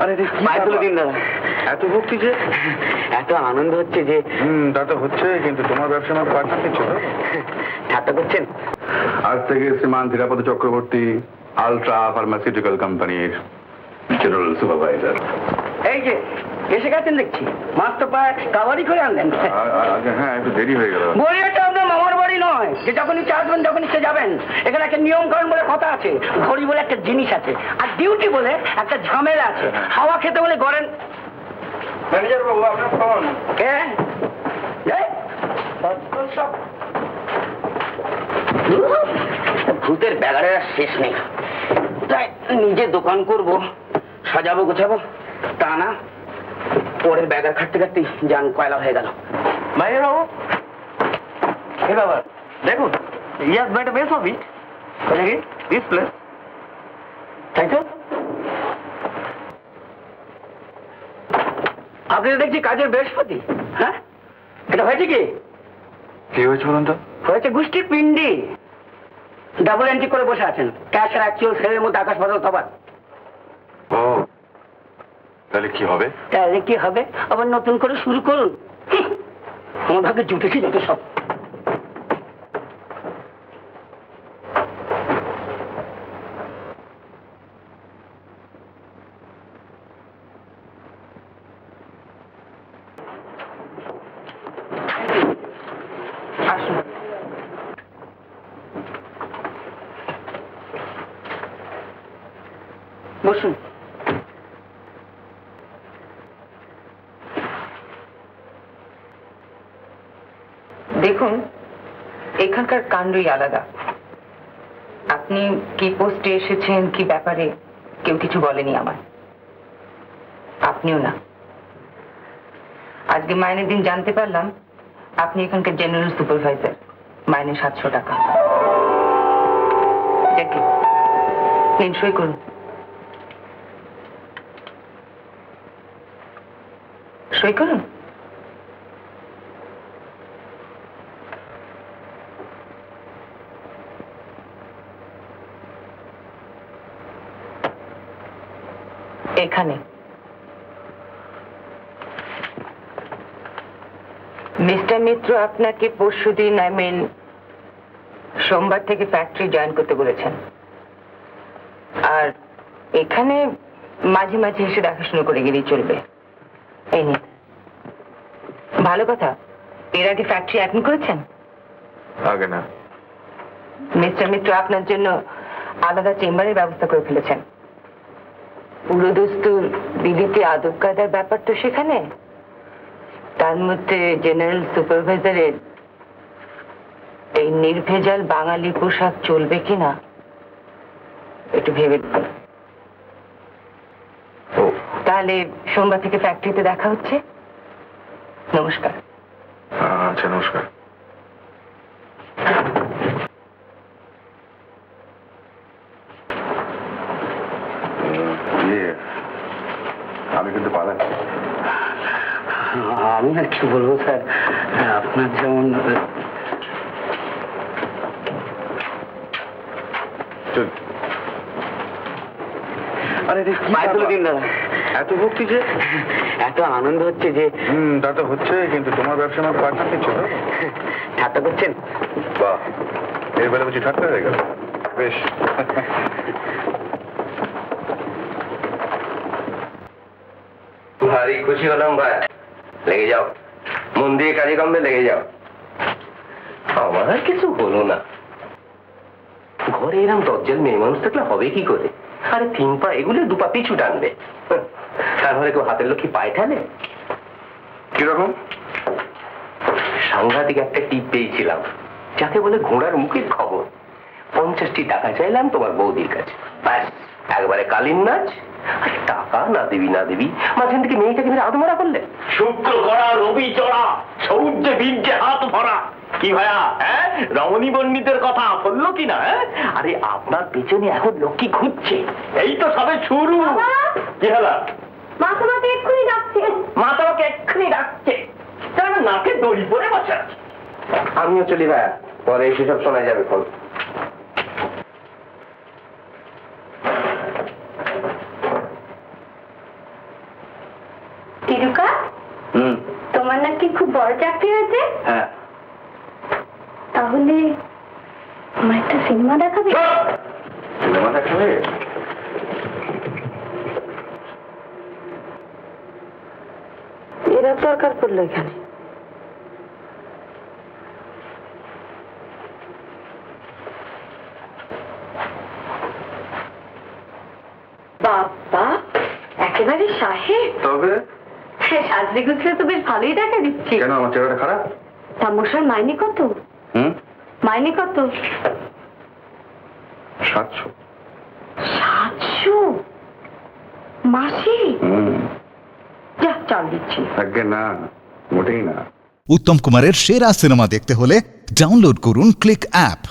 আরে পায়ে তুলে দিন দাদা। এত ভক্তি যে, এত আনন্দ হচ্ছে যে। তা তো হচ্ছে, কিন্তু তোমার ব্যবসা আমার পার্টনার দিচ্ছ তো? ঠাট্টা করছেন? আজ থেকে শ্রীমান ধীরাপদ চক্রবর্তী আলট্রা ফার্মাসিউটিক্যাল কোম্পানির জেনারেল সুপারভাইজার। এই যে এসে গেছেন দেখছি, মাছ তো প্রায় কাবারি করে আনলেন। হ্যাঁ, একটু দেরি হয়ে গেল। বলি এটা আপনার মামার বাড়ি নয় যে যখন ইচ্ছে আসবেন যখন ইচ্ছে যাবেন। এখানে একটা নিয়ম কানুন বলে কথা আছে, ঘড়ি বলে একটা জিনিস আছে, আর ডিউটি বলে একটা ঝামেলা আছে। হাওয়া খেতে বলে গড়েন। ম্যানেজার বাবু আপনার ফোন। কে? ভূতের ব্যাগারের আর শেষ নেই। তাই নিজে দোকান করব, সাজাবো গোছাবো, তা না পরের ব্যাগার খাটতে খাটতে যান কয়লা হয়ে গেল। ভাই বাবু এ বাবা দেখুন, ইয়াস বাইটা বেশ অফিস দেখি দিস প্লেস, তাই তো? আপনি তো দেখছি কাজের বৃহস্পতি। হ্যাঁ, এটা হয়েছে কি? কি হয়েছে বলুন তো? হয়েছে গোষ্ঠীর পিন্ডি। ডাবল এন্ট্রি করে বসে আছেন, ক্যাশ আর অ্যাকচুয়াল সেলের মধ্যে আকাশ পাতাল তফাৎ। ও, তাহলে কি হবে? তাহলে কি হবে, আবার নতুন করে শুরু করুন। আমার ভাগে জুটেছি যত সব। আসুন। বসুন। দেখুন, এখানকার কাণ্ডই আলাদা। আপনি কি পোস্টে এসেছেন, কি ব্যাপারে কেউ কিছু বলেনি আমার, আপনিও না। আজকে মাইনের দিন জানতে পারলাম আপনি এখানকার জেনারেল সুপারভাইজার, মাইনে 700 টাকা। দেখি নিন, সই করুন। সই করুন। এখানে মিস্টার মিত্র আপনাকে পরশুদিন, আই মিন সোমবার থেকে ফ্যাক্টরি জয়েন করতে বলেছেন, আর এখানে মাঝে মাঝে এসে দেখাশোনা করে গেলেই চলবে। এই নিন। ভালো কথা, এর আগে ফ্যাক্টরি অ্যাটেন্ড করেছেন? আগে না। মিস্টার মিত্র আপনার জন্য আলাদা চেম্বারের ব্যবস্থা করে ফেলেছেন। পুরো দস্তুর বিলিতে আদব কায়দার ব্যাপার তো সেখানে, তার মধ্যে জেনারেল সুপারভাইজারের এই নির্ভেজাল বাঙালি পোশাক চলবে কিনা একটু ভেবে দেখুন। তাহলে সোমবার থেকে ফ্যাক্টরিতে দেখা হচ্ছে। নমস্কার। আচ্ছা, নমস্কার। আমি কিন্তু পালাচ্ছি। আমি আর কি বলবো স্যার, আপনার যেমন। আরে পায়ে তুলে দিন দাদা। এত ভক্তি যে, এত আনন্দ হচ্ছে যে। তা তো হচ্ছে, কিন্তু তোমার ব্যবসা আমার পার্টনার দিচ্ছ তো? ঠাট্টা করছেন? বাহ, এর বেলা বুঝি ঠাট্টা হয়ে গেল। বেশ। ভারী খুশি হলাম ভাই। লেগে যাও, মন দিয়ে কাজে কামে লেগে যাও। আমার আর কিছু হলো না। ঘরে এরম দজ্জাল মেয়ে মানুষ থাকলে হবে কি করে? আরে 3 পা এগুলো 2 পা পিছু টানবে। তারপরে কেউ হাতের লক্ষ্মী পায়ে ঠানে? কিরকম? সাংঘাতিক একটা টিপ পেয়েছিলাম, যাকে বলে ঘোড়ার মুখের খবর। 50টি টাকা চাইলাম তোমার বৌদির কাছে, ব্যাস একবারে কালীন নাচ। আরে টাকা না দেবি না দেবি, মাঝখান থেকে মেয়েটাকে মেরে আদমরা করলে। শুক্র করা, রবি চড়া, সৌর্যে বীর্যে হাত ভরা। কি ভাইয়া, হ্যাঁ রমণী বন্ডিতের কথা বললো কিনা? আরে আপনার পেছনে এখন লক্ষ্মী ঘুরছে, এই তো সবে শুরু। কি হলো? মা তোমাকে এক্ষুনি ডাকছে। মা তোমাকে এক্ষুনি ডাকছে? তার নাকে দড়ি পরে বসে আছে। আমিও চলি ভাইয়া, পরে এসে সব শোনা যাবে ফোন। তিরুকা, হুম, তোমার নাকি খুব বড় চাকরি হয়েছে? হ্যাঁ। তাহলে আমার একটা সিনেমা দেখাবে? সিনেমা দেখাবে? এরা দরকার পড়লো এখানে? বাবা, একেবারে সাহেব। তবে হ্যাঁ, সাজরে গুছলে তো বেশ ভালোই দেখা দিচ্ছি। কেন আমার চেহারাটা খারাপ? তামশার মাইনে কত? হুম, মাইনে কত? 700। 700 মাসে? যা, চাল দিচ্ছি। আজ্ঞে না, মোটেই না। উত্তম কুমারের সেরা সিনেমা দেখতে হলে ডাউনলোড করুন ক্লিক অ্যাপ।